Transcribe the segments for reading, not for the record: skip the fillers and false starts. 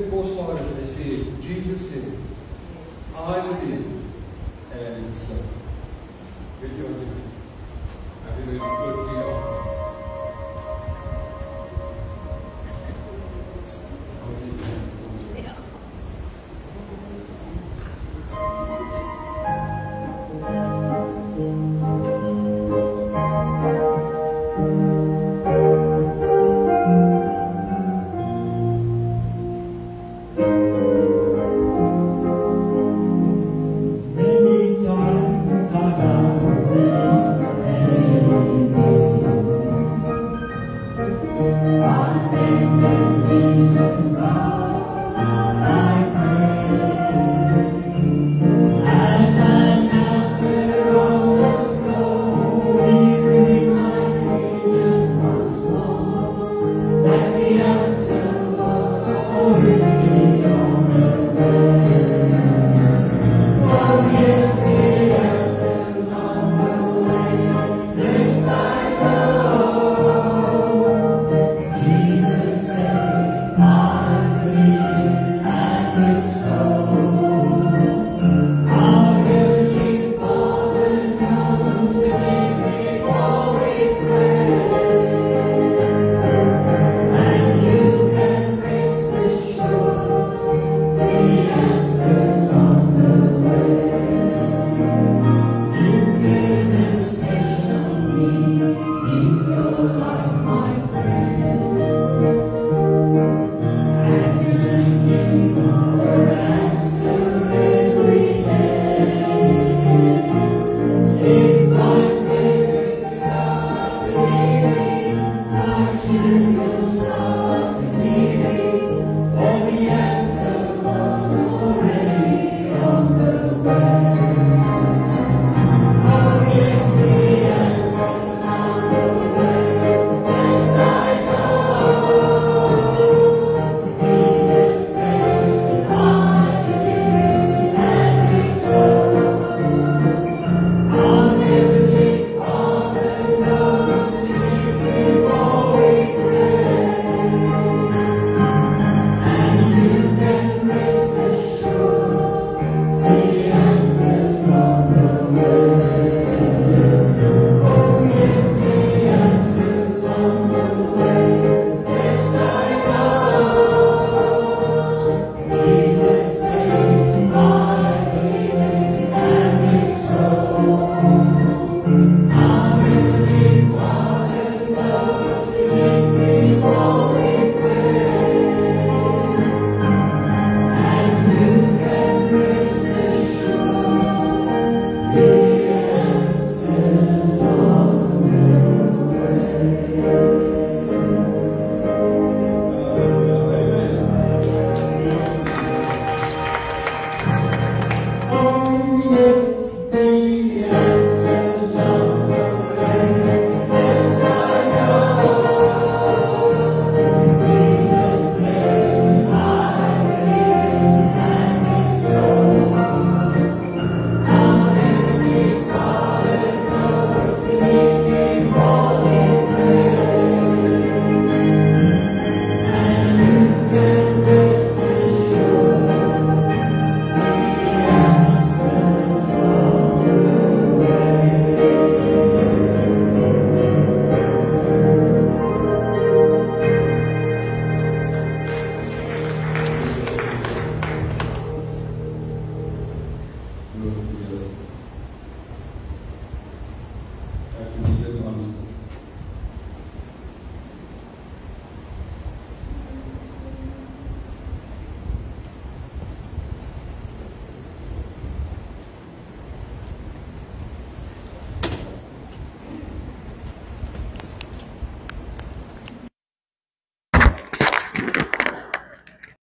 kosbaar is, hy sê, Jesus said, I believe, and it's so. Weet jy wat dit is? Ek het dit goed hier.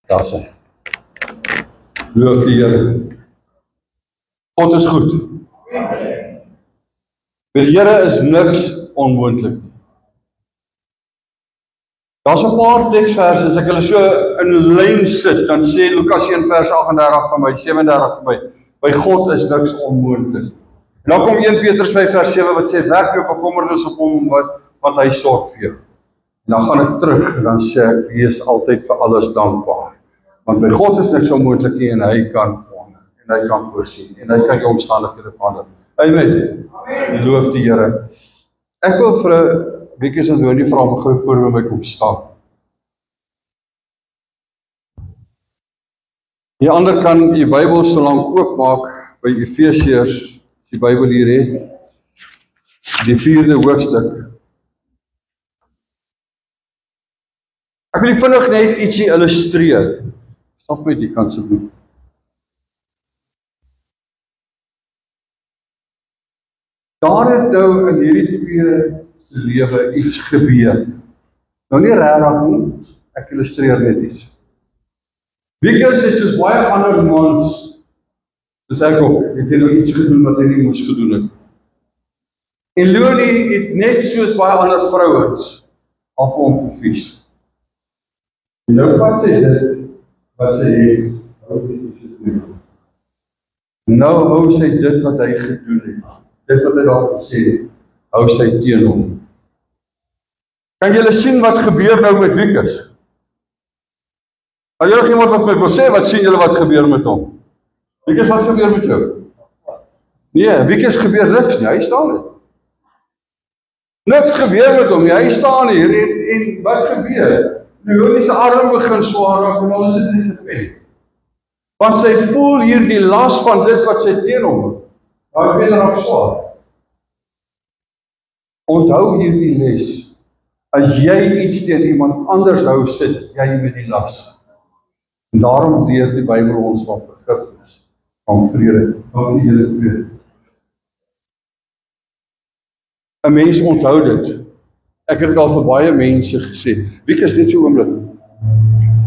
Daar sê. Loof die Here. God is goed. Vir die Here is niks onmoontlik nie. Daar's 'n paar teksverse, as ek hulle so in lyn sit, dan sê Lukas 1 vers 38 van my, 37 van my, by God is niks onmoontlik. En dan kom 1 Petrus 5 vers 7 wat sê, werk jou bekommernis op hom wat hy sorg vir jou. En dan gaan ek terug en dan sê ek, wees altyd vir alles dankbaar. Want by God is niks onmoontlik nie en hy kan verander, en hy kan voorsien, en hy kan jou omstandighede verander. Amen. Loof die Here. Ek wil vir 'n bietjie so nie vra om gou voor my kom staan. Die ander kan die Bybel so lank oopmaak by Efesiërs, as die Bybel hier het, die 4de hoofstuk. Ek wil vinnig net ietsie illustreer. Stap met die kant se doen. Daar het nou in hierdie twee se lewe iets gebeur. Nou nie regtig nie, ek illustreer net iets. Wiekels is soos baie ander mans, soos ek ook, het hy nou iets gedoen wat hy nie moes gedoen het. En Leonie het net soos baie ander vrouens al vir hom vervies. En nou wat sê dit, wat sy het, nou hou sy dit wat hy gedoen het, dit wat hy daar gesê het, hou sy teen hom. Kan julle sien wat gebeur nou met Wiekers? As julle iemand wat my wil sê, wat sien julle wat gebeur met hom? Wiekers, wat gebeur met jou? Nee, Wiekers gebeur niks nie, hy staan nie. Niks gebeur met hom nie, hy staan hier en wat gebeur? Leonie se arm begin swaar raak en alles is nie gepen. Want sy voel hier die las van dit wat sy teen hom. Daar been raak swaar. Onthou hierdie les. As jy iets teen iemand anders hou, sit jy met die las. En daarom leer die Bybel ons van vergifnis, van vrede, van die hele vrede. 'n Mens onthou dit. Ek het al vir baie mense gesê, wie is dit so oomblik?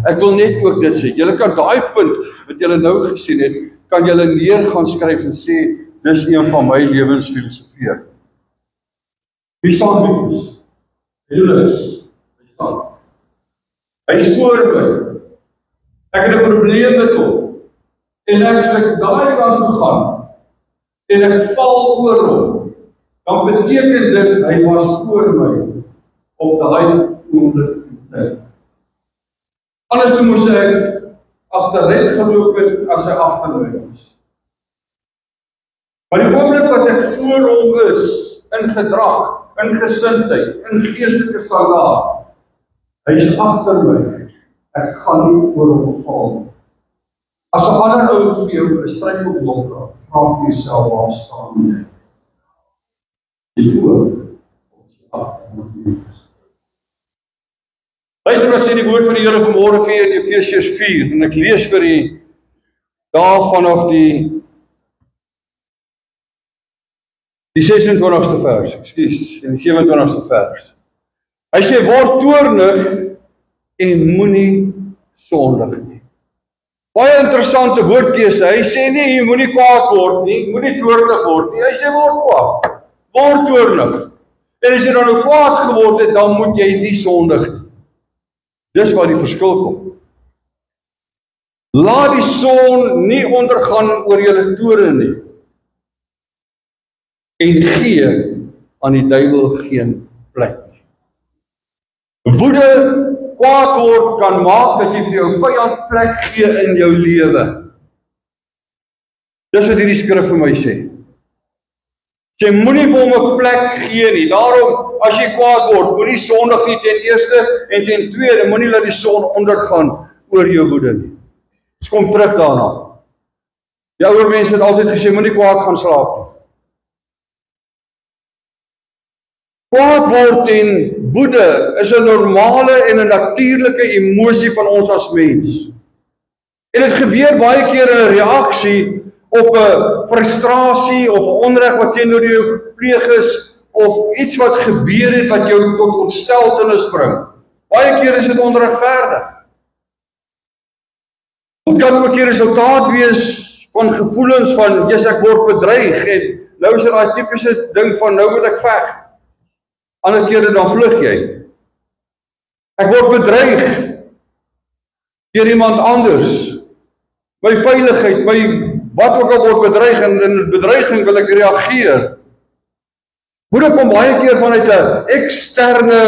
Ek wil net ook dit sê, julle kan daai punt, wat julle nou gesien het, kan julle neer gaan skryf en sê, dis een van my lewensfilosofie. Wie staan Wiekels? Julius, hy staan. Hy spoor my. Ek het 'n probleem met hom. En as ek daai kant toe gaan, en ek val oor hom, dan beteken dit, hy was voor my, op daai oomblik in tyd. Anders toe moes ek agteruit geloop het, as hy agter my was. Maar die oomblik wat ek voor hom is, in gedrag, in gesindheid, in geestelike standaard, hy is agter my, ek gaan nie oor hom val. As 'n ander ou vir jou 'n struikelblok raak, vra vir jouself, waar staan jy? Jy voor, of jy agter. Luister wat sê die woord van die Here vanmôre vir in Efesiërs 4, en ek lees vir u daar vanaf die 26ste vers, en die 27ste vers. Hy sê, word toornig en moenie sondig nie. Baie interessante woordkeuse. Hy sê nie, jy moenie kwaad word nie, moenie toornig word nie. Hy sê, word kwaad, word toornig. En as jy dan nou kwaad geword het, dan moet jy nie sondig nie. Dis waar die verskil kom. Laat die son nie ondergaan oor julle toorn nie. En gee aan die duiwel geen plek nie. Woede, kwaad word kan maak dat jy vir jou vyand plek gee in jou lewe. Dis wat hierdie skrif vir my sê. Jy moenie vir hom 'n plek gee nie. Daarom, as jy kwaad word, moenie sondig nie ten eerste, en ten tweede, moenie laat die son ondergaan oor jou woede nie. Ons kom terug daarna. Die ouer mense het altyd gesê, moenie kwaad gaan slaap nie. Kwaad word en woede is 'n normale en 'n natuurlike emosie van ons as mens. En dit gebeur baie keer in 'n reaksie op 'n frustrasie of 'n onreg wat teenoor jou gepleeg is, of iets wat gebeur het wat jou tot ontsteltenis bring. Baie keer is dit onregverdig. Dit kan ook 'n resultaat wees van gevoelens van, yes, ek word bedreig, en nou is dit daai tipiese ding van, nou moet ek veg. Ander kere dan vlug jy. Ek word bedreig deur iemand anders. My veiligheid, my wat ook al word bedreig, en in bedreiging wil ek reageer. Woede kom baie keer vanuit 'n eksterne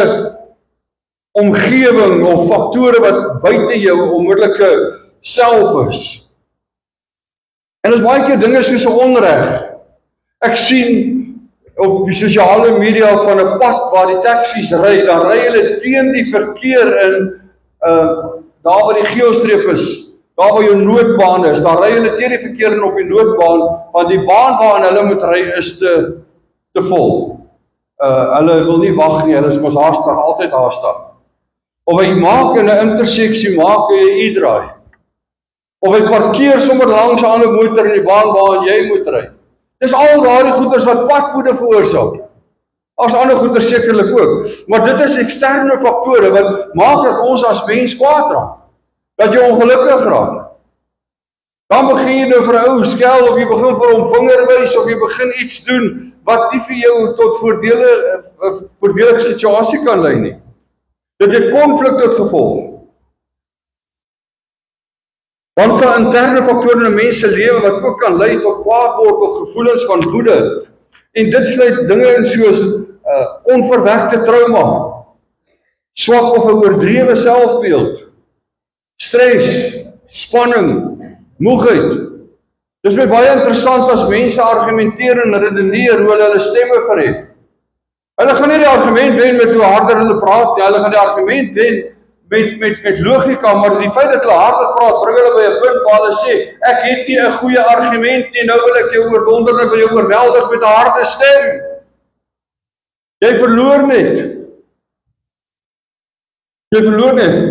omgewing of faktore wat buite jou onmiddellike self is. En dis baie keer dinge soos 'n onreg. Ek sien op die sosiale media van 'n pad waar die taksies ry, dan ry hulle teen die verkeer in, daar waar die geelstreep is, daar waar jou noodbaan is, dan ry hulle teen die verkeer in op die noodbaan, want die baan waarin hulle moet ry is te vol. Hulle wil nie wag nie, hulle is mos haastig, altyd haastig. Of hy maak in 'n interseksie, maak hy 'n U-draai. Of hy parkeer sommer langs 'n ander motor in die baan waarin jy moet ry. Dis al daardie goeders wat padvoede veroorsaak. As ander goeders sekerlik ook. Maar dit is eksterne faktore wat maak dat ons as mens kwaad raak. Dat jy ongelukkig raak. Dan begin jy nou vir 'n ou skel, of jy begin vir hom vinger wys, of jy begin iets doen wat nie vir jou tot voordelige situasie kan lei nie. Dit het konflik tot gevolg. Dan sal interne faktore in 'n mens se lewe wat ook kan lei tot kwaad word, tot gevoelens van woede. En dit sluit dinge in soos onverwerkte trauma, swak of 'n oordrewe selfbeeld, stres, spanning, moegheid. Dis baie interessant as mense argumenteer en redeneer hoe hulle stemme verhef. Hulle gaan nie die argument wen met hoe harder hulle praat nie, hulle gaan die argument wen met logika, maar die feit dat hulle harder praat, bring hulle by 'n punt waar hulle sê, ek het nie 'n goeie argument nie, nou wil ek jou oordonder, ek wil jou oorweldig met 'n harde stem. Jy verloor net.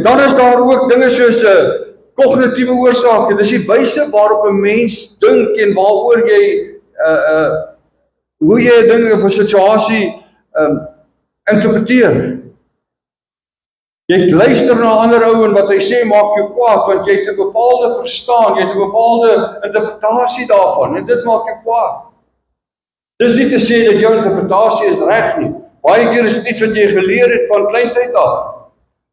Dan is daar ook dinge soos kognitiewe oorsake. Dis die wyse waarop 'n mens dink en waaroor jy hoe jy 'n ding of 'n situasie interpreteer. Jy luister na 'n ander ou en wat hy sê maak jou kwaad, want jy het 'n bepaalde verstaan, jy het 'n bepaalde interpretasie daarvan, en dit maak jou kwaad. Dis nie te sê dat jou interpretasie is reg nie. Baie keer is dit iets wat jy geleer het van kleintyd af.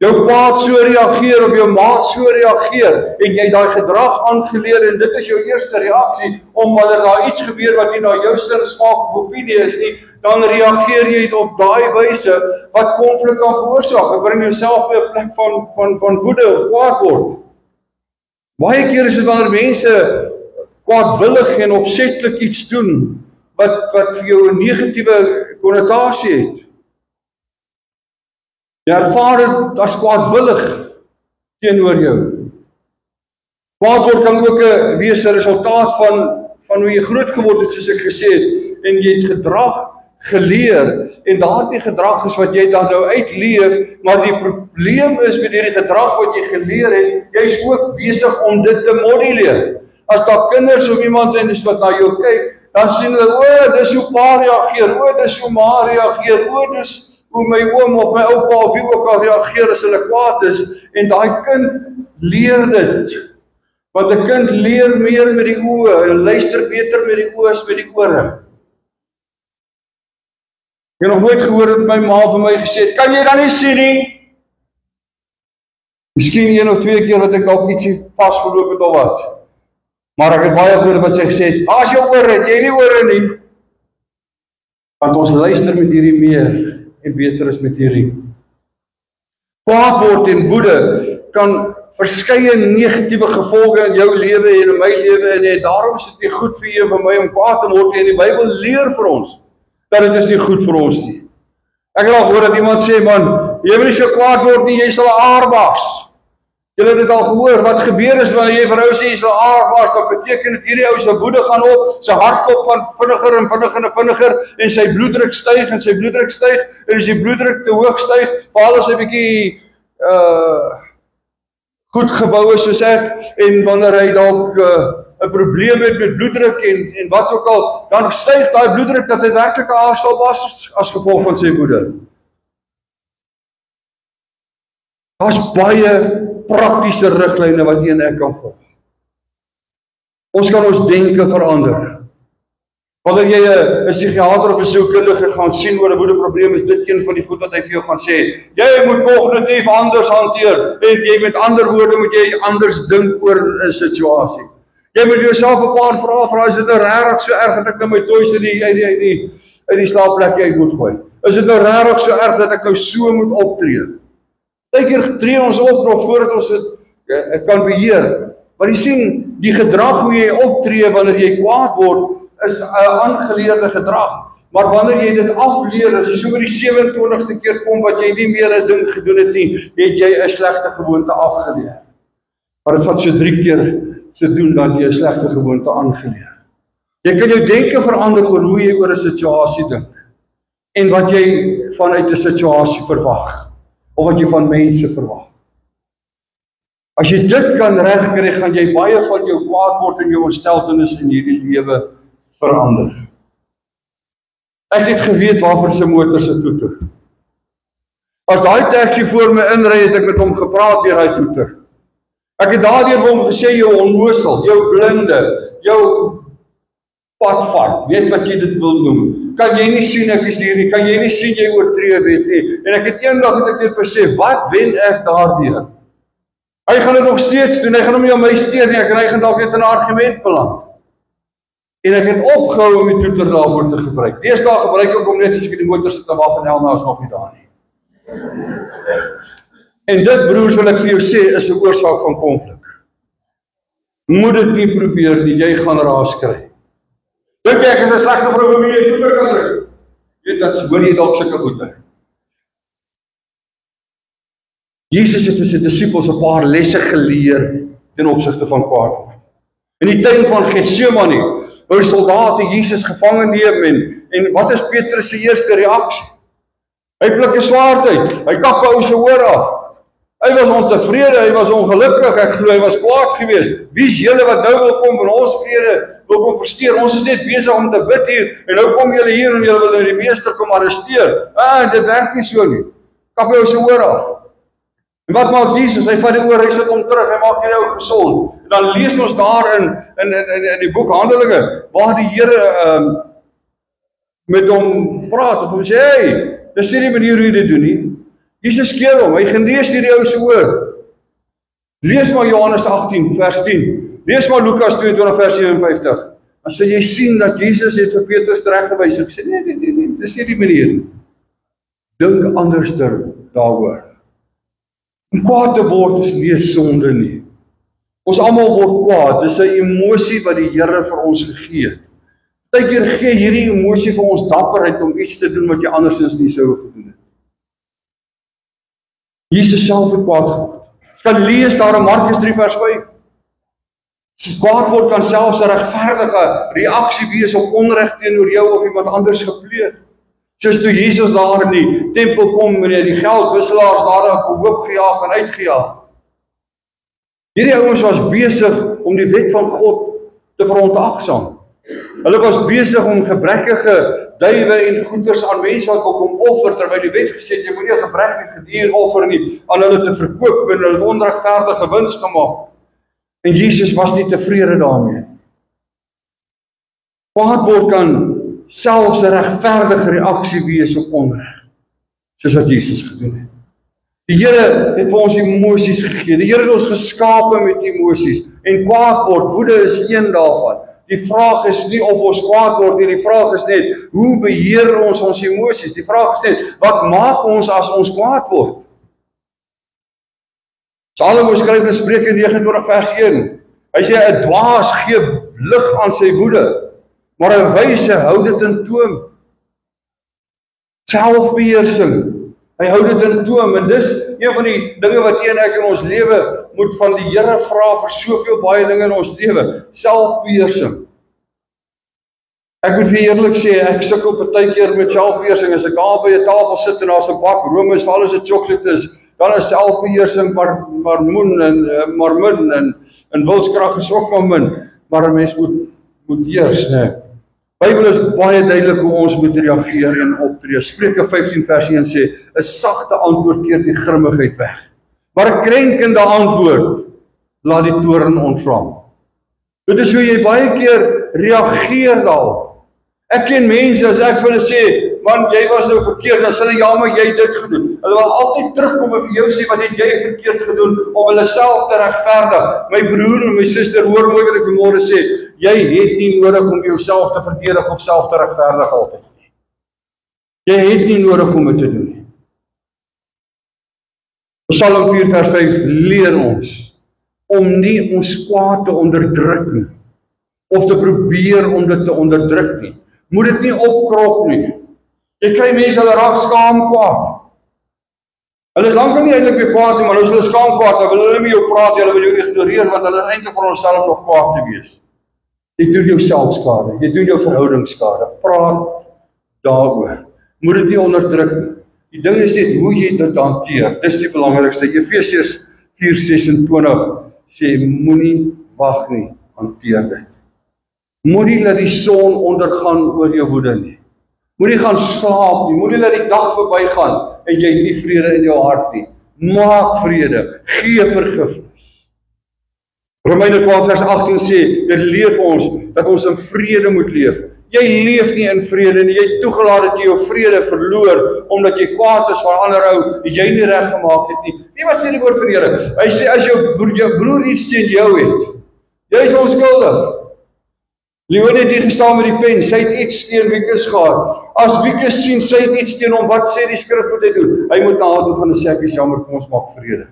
Jou pa so reageer, of jou maat so reageer, en jy daai gedrag aangeleer, en dit is jou eerste reaksie, omdat daar iets gebeur wat nie na jou sin, smaak of opinie is nie, dan reageer jy op daai wyse wat konflik kan veroorsaak. Dit bring jouself by 'n plek van woede of kwaad word. Baie keer is dit wanneer mense kwaadwillig en opsetlik iets doen wat vir jou 'n negatiewe konnotasie het. Jy ervaar dit as kwaadwillig teenoor jou. Kwaad word kan ook wees 'n resultaat van hoe jy groot geword het, soos ek gesê het, en jy het gedrag geleer, en daardie gedrag is wat jy dan nou uitleef, maar die probleem is met hierdie gedrag wat jy geleer het, jy is ook besig om dit te moduleer. As daar kinders of iemand is wat na jou kyk, dan sien hulle, dis hoe pa reageer, dis hoe ma reageer, dis hoe my oom of my oupa of wie ook al reageer as hulle kwaad is, en daai kind leer dit. Want 'n kind leer meer met die oë, hy luister beter met die oë as met die ore. Ek het nog nooit gehoor dat my ma vir my gesê het, kan jy dan nie sien nie? Miskien 1 of 2 keer wat ek dalk ietsie vasgeloop het of wat. Maar ek het baie gehoor wat sy gesê het, as jou ore, het jy nie ore nie. Want ons luister met hierdie meer en beter is met hierdie. Kwaad word en woede kan verskeie negatiewe gevolge in jou lewe en in my lewe, en daarom is dit nie goed vir jou en vir my om kwaad te word nie, en die Bybel leer vir ons dat dit is nie goed vir ons nie. Ek het al gehoor dat iemand sê, man, jy wil nie so kwaad word nie, jy sal 'n aardbas. Julle het dit al gehoor, wat gebeur is wanneer jy vir ou sê jy sal 'n aardbas, dan beteken dit hierdie ou se woede gaan op, sy hartklop gaan vinniger en vinniger, en sy bloeddruk styg, en as die bloeddruk te hoog styg, veral as hy bietjie goed gebou is soos ek, en wanneer hy dalk 'n probleem het met bloeddruk en wat ook al, dan styg daai bloeddruk dat hy werklik 'n aardstelbas is as gevolg van sy woede. Daar's baie praktiese riglyne wat jy en ek kan volg. Ons kan ons denke verander. Wanneer jy 'n psigiater of 'n sielkundige gaan sien oor 'n woedeprobleem, is dit een van die goed wat hy vir jou gaan sê. Jy moet kognitief anders hanteer, en jy met ander woorde moet jy anders dink oor 'n situasie. Jy moet jouself 'n paar vrae vra, is dit nou regtig so erg dat ek nou my toys uit die slaapplekjie uit moet gooi? Is dit nou regtig so erg dat ek nou so moet optree? Partykeer tree ons op nog voordat ons dit kan beheer. Maar jy sien, die gedrag hoe jy optree wanneer jy kwaad word, is 'n aangeleerde gedrag. Maar wanneer jy dit afleer, as jy so by die 27ste keer kom, wat jy nie meer 'n ding gedoen het nie, het jy 'n slegte gewoonte afgeleer. Maar dit vat so 3 keer se doen, dan jy 'n slegte gewoonte aangeleer. Jy kan jou denke verander oor hoe jy oor 'n situasie dink, en wat jy vanuit 'n situasie verwag, of wat jy van mense verwag. As jy dit kan regkry, gaan jy baie van jou kwaad word en jou ontsteltenis in hierdie lewe verander. Ek het geweet waarvoor sy motor se toeter. As daai taxi voor my inry, het ek met hom gepraat deur hy toeter. Ek het daardeur vir hom gesê, jou onnoosel, jou blinde, jou padvat, weet wat jy dit wil noem. Kan jy nie sien ek is hier nie, kan jy nie sien jy oortree wet nie. En ek het eendag het ek net besef, wat wen ek daardeur? Hy gaan dit nog steeds doen, hy gaan hom nie aan my steur nie, hy gaan dalk net in 'n argument beland. En ek het opgehou om die toeter daarvoor te gebruik. Deesdae gebruik ek hom net as ek in die motor sit en wag en Elna is nog nie daar nie. En dit, broers, wil ek vir jou sê, is 'n oorsaak van konflik. Moet dit nie probeer nie, jy gaan raas kry. Dink ek is 'n slegte vrou vir wie jy toeter kan druk? Weet dat hoor jy dalk sulke goede. Jesus het vir sy disippels 'n paar lesse geleer ten opsigte van kwaad word. In die tuin van Getsemane, wou soldate Jesus gevange neem en wat is Petrus se eerste reaksie? Hy pluk 'n swaard uit, hy kap 'n ou se oor af. Hy was ontevrede, hy was ongelukkig, ek glo hy was kwaad geweest. Wie is julle wat nou wil kom van ons vrede, wil kom versteur? Ons is net besig om te bid hier, en nou kom julle hier en julle wil die meester kom arresteer. Dit werk nie so nie. Kap hy ou se oor af. En wat maak Jesus? Hy vat die oor, hy sit hom terug, hy maak die ou gesond. En dan lees ons daar in die boek Handelinge, waar die Here met hom praat, of hom sê, hey, dis nie die manier hoe jy dit doen nie. Jesus keer hom, hy genees hierdie ou se oor. Lees maar Johannes 18 vers 10. Lees maar Lukas 22 vers 57. Dan sal jy sien dat Jesus het vir Petrus tereggewys en gesê, nee, dis nie die manier nie. Dink anderster daaroor. Om kwaad te word is nie sonde nie. Ons almal word kwaad, dis 'n emosie wat die Here vir ons gegee het. Partykeer gee hierdie emosie vir ons dapperheid om iets te doen wat jy andersins nie sou gedoen het. Jesus self het kwaad geword. Jy kan lees daar in Markus 3 vers 5. As kwaad word kan selfs 'n regverdige reaksie wees op onreg teenoor jou of iemand anders gepleeg. Soos toe Jesus daar in die tempel kom en die geldwisselaars daar op hoop gejaag en uitgejaag. Hierdie ouens was besig om die wet van God te verontagsaam. Hulle was besig om gebrekkige duwe en goeders aan mense wat kom offer, terwyl die wet gesê het, jy moet nie 'n gebrekkige dier offer nie, aan hulle te verkoop en hulle onregverdige wins gemaak. En Jesus was nie tevrede daarmee. Kwaad word kan selfs 'n regverdige reaksie wees op onreg, soos wat Jesus gedoen het. Die Here het vir ons emosies gegee. Die Here het ons geskape met emosies. En kwaad word, woede is een daarvan. Die vraag is nie of ons kwaad word nie, die vraag is net, hoe beheer ons emosies? Die vraag is net, wat maak ons as ons kwaad word? Salomo skryf in Spreuke 29 vers 1. Hy sê, 'n dwaas gee lig aan sy woede, maar 'n wyse hou dit in toom. Selfbeheersing. Hy hou dit in toom, en dis een van die dinge wat jy en ek in ons lewe moet van die Here vra vir soveel baie dinge in ons lewe. Selfbeheersing. Ek moet vir eerlik sê, ek sukkel partykeer met selfbeheersing. As ek daar by 'n tafel sit en daar's 'n bak roomys, veral as dit sjokolade is, dan is selfbeheersing maar min en wilskrag is ook maar min. Maar 'n mens moet eers, né? Bybel is baie duidelik hoe ons moet reageer en optree. Spreuke 15 vers 1 sê, 'n sagte antwoord keer die grimmigheid weg, maar 'n krenkende antwoord laat die toorn ontvlam. Dit is hoe jy baie keer reageer daarop. Ek ken mense, as ek vir hulle sê, man, jy was nou verkeerd, dan sê hulle, ja, maar jy dit gedoen. Hulle wil altyd terugkom en vir jou sê, wat het jy verkeerd gedoen, om hulle self te regverdig. My broer en my suster, hoor mooi wat ek vanmôre sê, jy het nie nodig om jouself te verdedig of self te regverdig altyd nie. Jy het nie nodig om dit te doen nie. Psalm 4 vers 5 leer ons, om nie ons kwaad te onderdruk nie, of te probeer om dit te onderdruk nie. Moet dit nie opkrop nie. Jy kry mense, hulle raak skaam kwaad. Hulle is lankal nie eintlik weer kwaad nie, maar nou is hulle skaam kwaad, dan wil hulle nie jou praat, hulle wil jou ignoreer, want hulle is eintlik vir onsself nog kwaad te wees. Jy doen jouself skade, jy doen jou verhouding skade. Praat daaroor. Moet dit nie onderdruk nie. Die ding is net hoe jy dit hanteer. Dis die belangrikste. Efesiërs 4:26 sê, moenie wag nie, hanteer dit. Moenie laat die son ondergaan oor jou woede nie. Moenie gaan slaap nie, moenie laat die dag verbygaan en jy het nie vrede in jou hart nie. Maak vrede, gee vergifnis. Romeine 12:18 sê, dit leer vir ons dat ons in vrede moet leef. Jy leef nie in vrede nie, jy het toegelaat dat jy jou vrede verloor, omdat jy kwaad is van ander ou, die jy nie reg gemaak het nie. Nee, wat sê die woord van die Here? Hy sê, as jou broer iets teen jou het, jy is onskuldig. Leon het hier gestaan met die pen, sy het iets teen Wieke gehad. As Wieke sien, sy het iets teen hom, wat sê die skrif moet hy doen? Hy moet na haar toe gaan en sê, ek is jammer, kom ons maak vrede.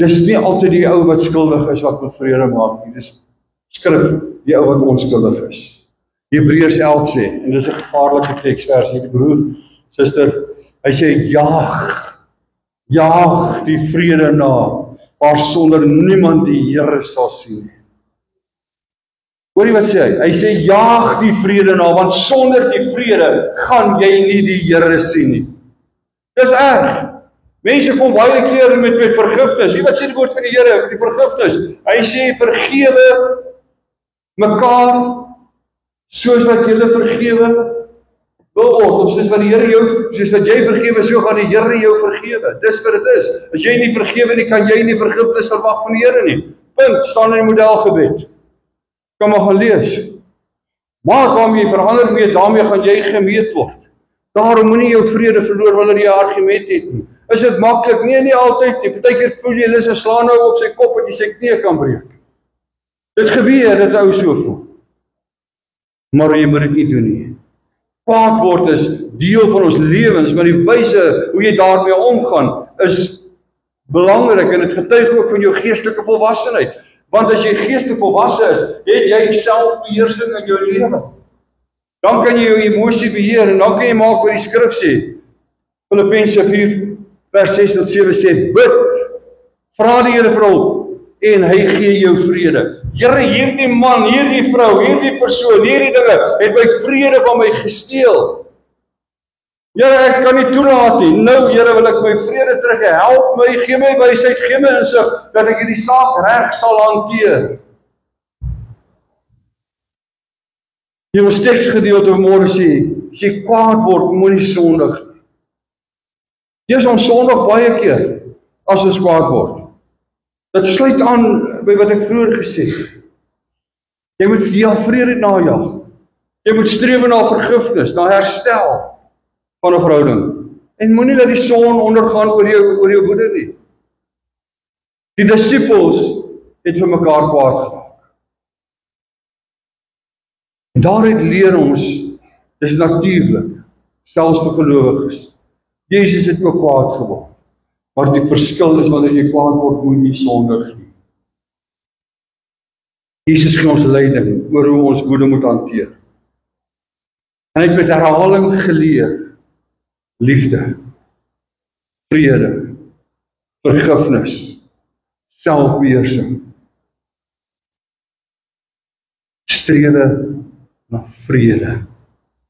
Dis nie altyd die ou wat skuldig is wat met vrede maak nie, dis skrif die ou wat onskuldig is. Hebreërs 11 sê, en dis 'n gevaarlike teksvers hier, broer, suster, hy sê, jaag die vrede na, waar sonder niemand die Here sal sien nie. Hoor jy wat sê hy? Hy sê, jaag die vrede na, want sonder die vrede gaan jy nie die Here sien nie. Dis erg. Mense kom baie keer met vergifnis. Jy wat sê die woord van die Here, die vergifnis. Hy sê, vergewe mekaar, soos wat julle vergewe wil word, of soos wat die Here jou, soos wat jy vergewe, so gaan die Here jou vergewe. Dis wat dit is. As jy nie vergewe nie, kan jy nie vergifnis verwag van die Here nie. Punt, staan in die modelgebed. Kan maar gaan lees. Maar waarmee jy verander mee, daarmee gaan jy gemeet word. Daarom moenie jou vrede verloor wanneer jy 'n argument het nie. Is dit maklik? Nee, nie altyd nie. Partykeer voel jy hulle se slaan nou op sy kop dat jy sy knie kan breek. Dit gebeur, dit ou so voel. Maar jy moet dit nie doen nie. Kwaad word is deel van ons lewens, maar die wyse hoe jy daarmee omgaan is belangrik en dit getuig ook van jou geestelike volwassenheid. Want as jy geestelik volwasse is, het jy selfbeheersing in jou lewe. Dan kan jy jou emosie beheer en dan kan jy maak wat die skrif sê. Filippense 4:6-7 sê, bid, vra die Here vir hulp en hy gee jou vrede. Here, hierdie man, hierdie vrou, hierdie persoon, hierdie dinge het my vrede van my gesteel. Here, ek kan nie toelaat nie. Nou, Here, wil ek my vrede terug hê. Help my, gee my wysheid, gee my insig dat ek hierdie saak reg sal hanteer. Die ons teksgedeelte vanmôre sê, as jy kwaad word, moenie sondig nie. Jy is ons sondig baie keer as ons kwaad word. Dit sluit aan by wat ek vroeër gesê het. Jy moet vrede najag. Jy moet streef na vergifnis, na herstel van 'n verhouding. En moenie laat die son ondergaan oor jou woede nie. Die disippels het vir mekaar kwaad gemaak. En daaruit leer ons, dis natuurlik, selfs vir gelowiges. Jesus het ook kwaad geword. Maar die verskil is wanneer jy kwaad word, moet jy sondig nie. Jesus gee ons leiding oor hoe ons woede moet hanteer. En hy het met herhaling geleer, liefde, vrede, vergifnis, selfbeheersing, strewe na vrede.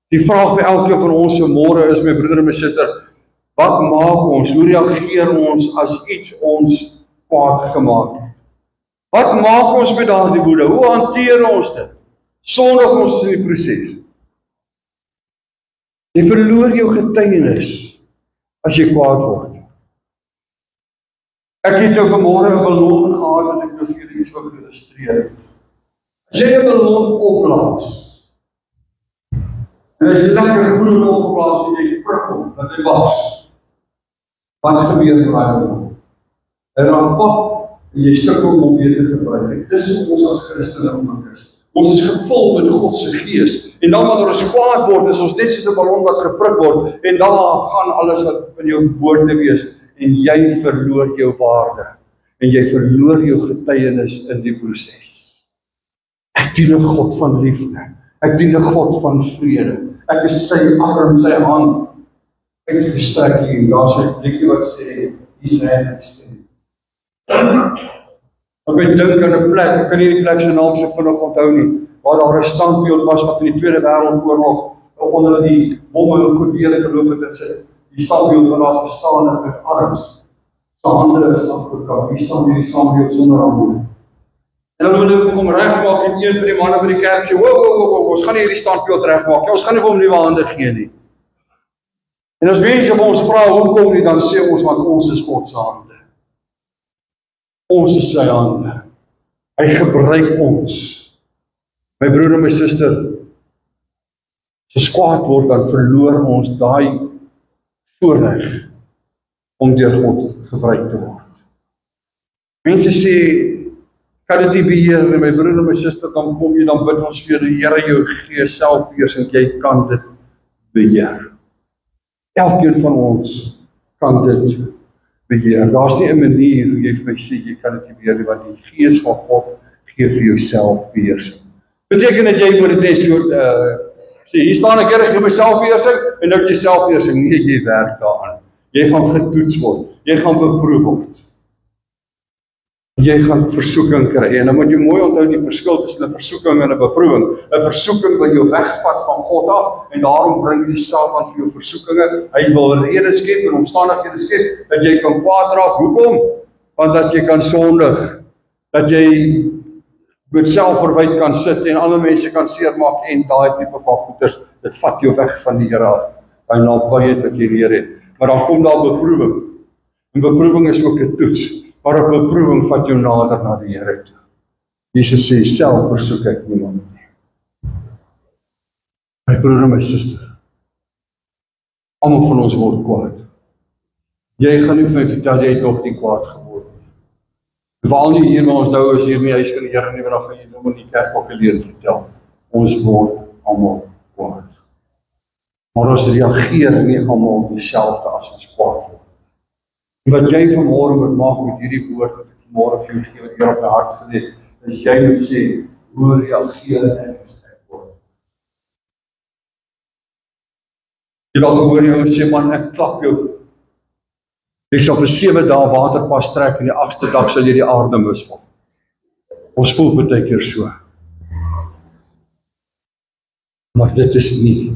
Die vraag vir elkeen van ons vanmôre is, my broeder en my suster, wat maak ons, hoe reageer ons as iets ons kwaad gemaak het? Wat maak ons met daardie woede? Hoe hanteer ons dit? Sondig ons in die proses. Jy verloor jou getuienis as jy kwaad word. Ek het nou vanmôre 'n ballon gehad wat ek nou vir julle iets wil illustreer. As jy 'n ballon opblaas, en as jy lekker groen opblaas en jy prik hom, dat hy was, wat gebeur met daai ballon? Hy raak pap en jy sukkel om weer te gebruik. Dis hoe ons as Christene ook is. Ons is gevul met God se gees. En dan wanneer ons kwaad word, is ons net soos 'n ballon wat geprik word en dan gaan alles wat in jou behoort te wees, en jy verloor jou waarde en jy verloor jou getuienis in die proses. Ek dien 'n God van liefde. Ek dien 'n God van vrede. Ek is sy arm, sy hand uitgestrek hier. Daar's 'n liedjie wat sê, "His hand extended." Ek moet dink aan 'n plek, ek kan nie die plek se naam so vinnig onthou nie, waar daar 'n standbeeld was wat in die Tweede Wêreldoorlog onder die bomme en goedele geloop het, en die standbeeld wat daar gestaan het met arms. Sy hande is afgekap. Hier staan die standbeeld sonder hande. En dan moet ek kom regmaak en een van die manne by die kerk sê, "Wow, ons gaan nie hierdie standbeeld regmaak. Ons gaan nie vir hom nuwe hande gee nie." En as mense ons vra hoekom nie, dan sê ons want ons is God se hande. Ons is sy hande. Hy gebruik ons. My broer en my suster, as kwaad word, dan verloor ons daai voorreg om deur God gebruik te word. Mense sê, kan dit nie beheer nie, my broer en my suster, dan kom jy, dan bid ons vir die Here jou gee selfbeheersing, jy kan dit beheer. Elkeen van ons kan dit beheer. Daar's nie 'n manier hoe jy vir my sê, jy kan dit nie beheer nie, want die Gees van God gee vir jou selfbeheersing. Beteken dat jy moet dit net so, sê, hier staan ek, Here, gee my selfbeheersing, en nou het jy selfbeheersing. Nee, jy werk daaraan. Jy gaan getoets word, jy gaan beproef word. Jy gaan versoeking kry, en dan moet jy mooi onthou die verskil tussen 'n versoeking en 'n beproewing. 'n Versoeking wil jou wegvat van God af, en daarom bring die Satan vir jou versoekinge. Hy wil redes skep en omstandighede skep, dat jy kan kwaad raak. Hoekom? Want dat jy kan sondig, dat jy met selfverwyd kan sit, en ander mense kan seermaak, en daai tipe van goeders, dit vat jou weg van die Here af, en nabijheid wat jy leer het. Maar dan kom daar beproewing, en beproewing is ook 'n toets, maar 'n beproewing vat jou nader na die Here toe. Jesus sê, self versoek ek niemand nie. My broer en my suster, almal van ons word kwaad. Jy gaan nie vir my vertel, jy het nog nie kwaad geword nie. Veral nie hier, maar ons nou is hier in die huis van die Here nie, want dan gaan jy nou in die kerk ook alleen vertel. Ons word almal kwaad. Maar ons reageer nie almal dieselfde as ons kwaad word. Wat jy vanmôre moet maak met hierdie woord wat ek vanmôre vir jou gee, wat Here op my hart gelê het, is jy moet sê, hoe reageer ek as ek word? Jy dan gehoor jy sê, man, ek klap jou. Jy sal vir 7 dae waterpas trek, en die 8ste dag sal jy die aarde misval. Ons voel baie keer so. Maar dit is nie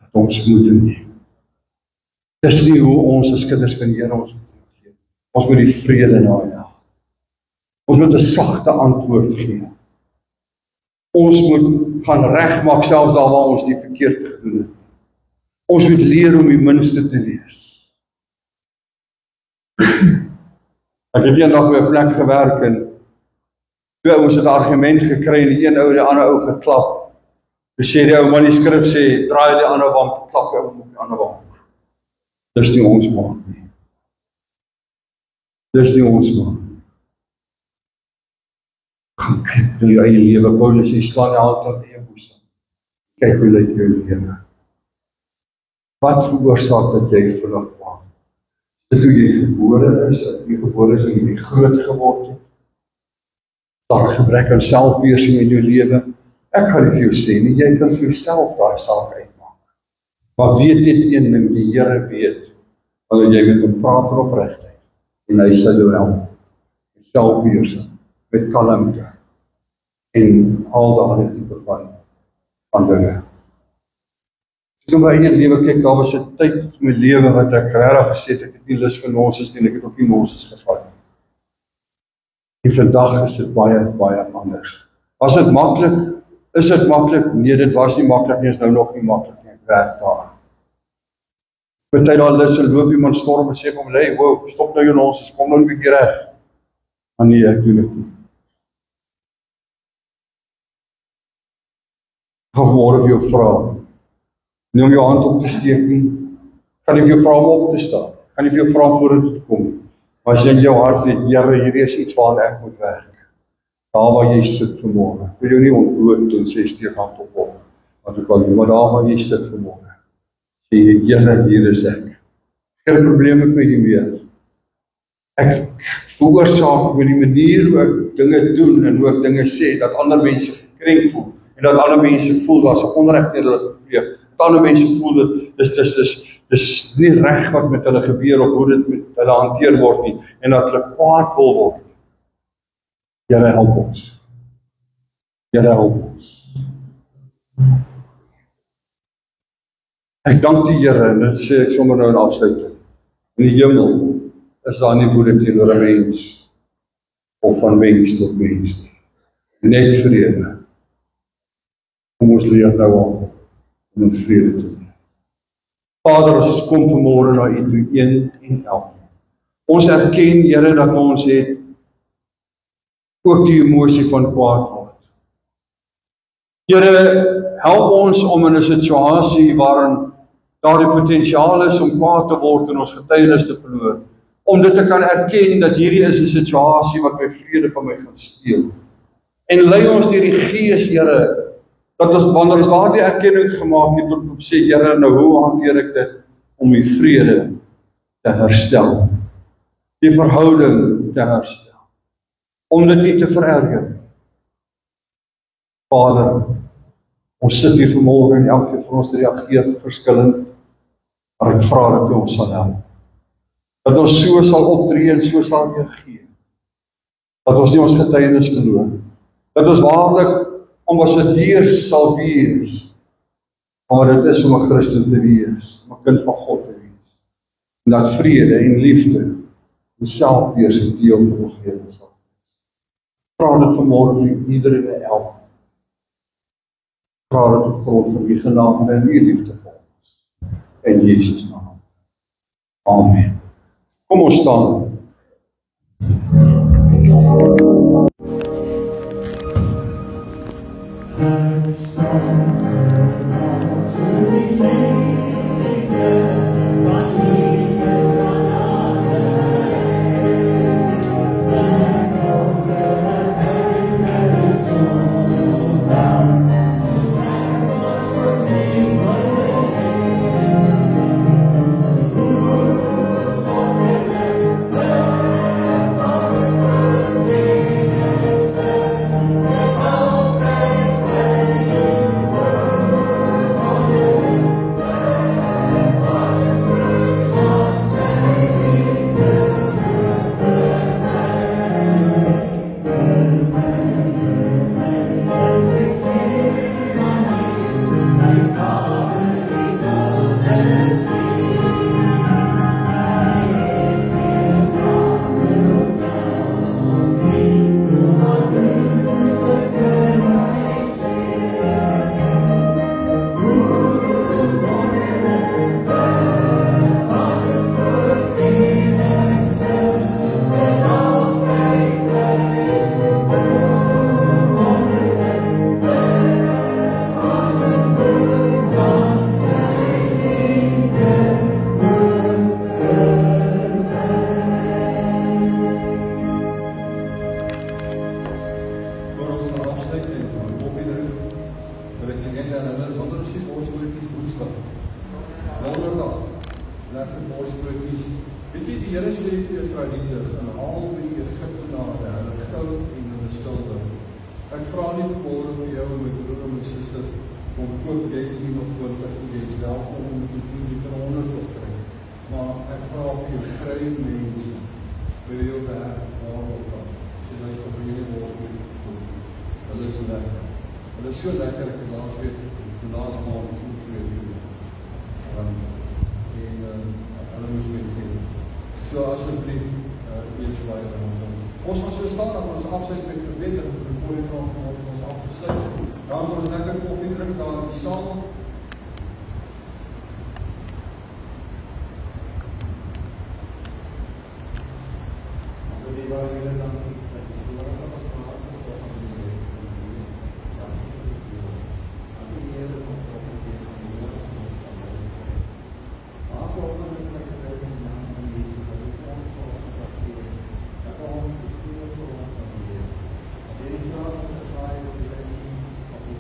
wat ons moet doen nie. Dit is nie hoe ons as kinders van die Here ons moet gee. Ons moet die vrede najag. Ons moet 'n sagte antwoord gee. Ons moet gaan regmaak selfs daar waar ons die verkeerd gedoen het. Ons moet leer om die minste te wees. Ek het eendag by 'n plek gewerk, en twee ouens het 'n argument gekry, en die een ou het die ander ou geklap. Dus sê die ou manuskrif sê, draai die ander wang, klap die ou op die ander wang. Dis nie ons maak nie. Dis nie ons maak nie. Gaan kyk na jou eie lewe. Paulus sê, slaan die hand aan die eie boesem. Kyk hoe lyk jou lewe. Wat veroorsaak dat jy verlig maak? Is dit hoe jy gebore is, as jy gebore is en jy groot geword het? Daar gebrek aan selfbeheersing in jou lewe. Ek kan nie vir jou sê nie, jy kan vir jouself daai saak uitmaak. Maar weet net een ding, die Here weet, wanneer jy met hom praat en opregtheid, en hy sal jou help, met selfbeheersing, met kalmte, en al daardie tipe van dinge. As ek in my eie lewe kyk, daar was 'n tyd in my lewe wat ek regtig gesê het, ek het nie lus vir nonsens nie, en ek het ook nie nonsens gevat. En vandag is dit baie, baie anders. Was dit maklik? Is dit maklik? Nee, dit was nie maklik nie, is nou nog nie maklik nie, ek werk daar. Party daar lus en loop iemand storm en sê vir hom, hey, wow, stop nou jou nonsens, kom nou 'n bietjie reg. Maar nee, ek doen dit nie. Ek gaan vanmôre vir jou vra, nie om jou hand op te steek nie, kan nie vir jou vra om op te staan, kan nie vir jou vra om vorentoe te kom nie. Maar as jy in jou hart het, Here, hierdie is iets waaraan ek moet werk. Daar waar jy sit vanmôre. Ek wil jou nie ontbloot en sê steek hand op, wat ek al doen, maar daar waar jy sit vanmôre. Sê, Here, hier is ek. Geen probleem met my nie meer. Ek veroorsaak met die manier hoe ek dinge doen en hoe ek dinge sê, dat ander mense gekrenk voel, en dat ander mense voel dat se onreg teen hulle gepleeg, dat ander mense voel dat dis nie reg wat met hulle gebeur of hoe dit met hulle hanteer word nie, en dat hulle kwaad wil word. Here help ons. Here help ons. Ek dank die Here, en dit sê ek sommer nou in afsluiting. In die hemel is daar nie woede teenoor 'n mens of van mens tot mens nie. Net vrede. Kom ons leer nou aan om in vrede te leef. Vader, ons kom vanmôre na U toe, een en elk. Ons erken, Here, dat ons het ook die emosie van kwaad word. Here, help ons om in 'n situasie waarin daar die potensiaal is om kwaad te word en ons getuienis te verloor, om dit te kan erken dat hierdie is 'n situasie wat my vrede van my gaan steel. En lei ons deur die Gees, Here, dat ons wanneer ons daardie erkenning gemaak het, tot op sê, Here, nou hoe hanteer ek dit om die vrede te herstel, die verhouding te herstel, om dit nie te vererger. Vader, ons sit hier vanmôre en elkeen van ons reageer verskillend, maar ek vra dat U ons sal help. Dat ons so sal optree en so sal reageer. Dat ons nie ons getuienis verloor. Dat ons waarlik ambassadeurs sal wees, maar dit is om 'n Christen te wees, om 'n kind van God te wees. En dat vrede en liefde self weer sy deel van ons lewens sal wees. Vra dit vanmôre vir iedereen en elk. Vra dit op grond van U genade en U liefde vir ons. In Jesus naam. Amen. Kom ons staan.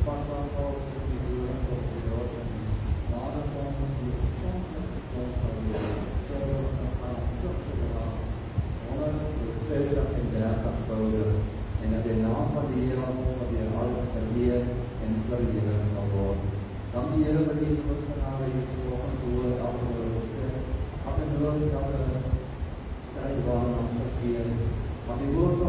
Pasal kau gebouwde en dat die naam van die Here van die alles verleer en verheerlik sal word. Dan die Here vir die groot genade hier vanoggend gehoor, elke woord, elke nood, elke strijd waarna ons verkeer. Want die woord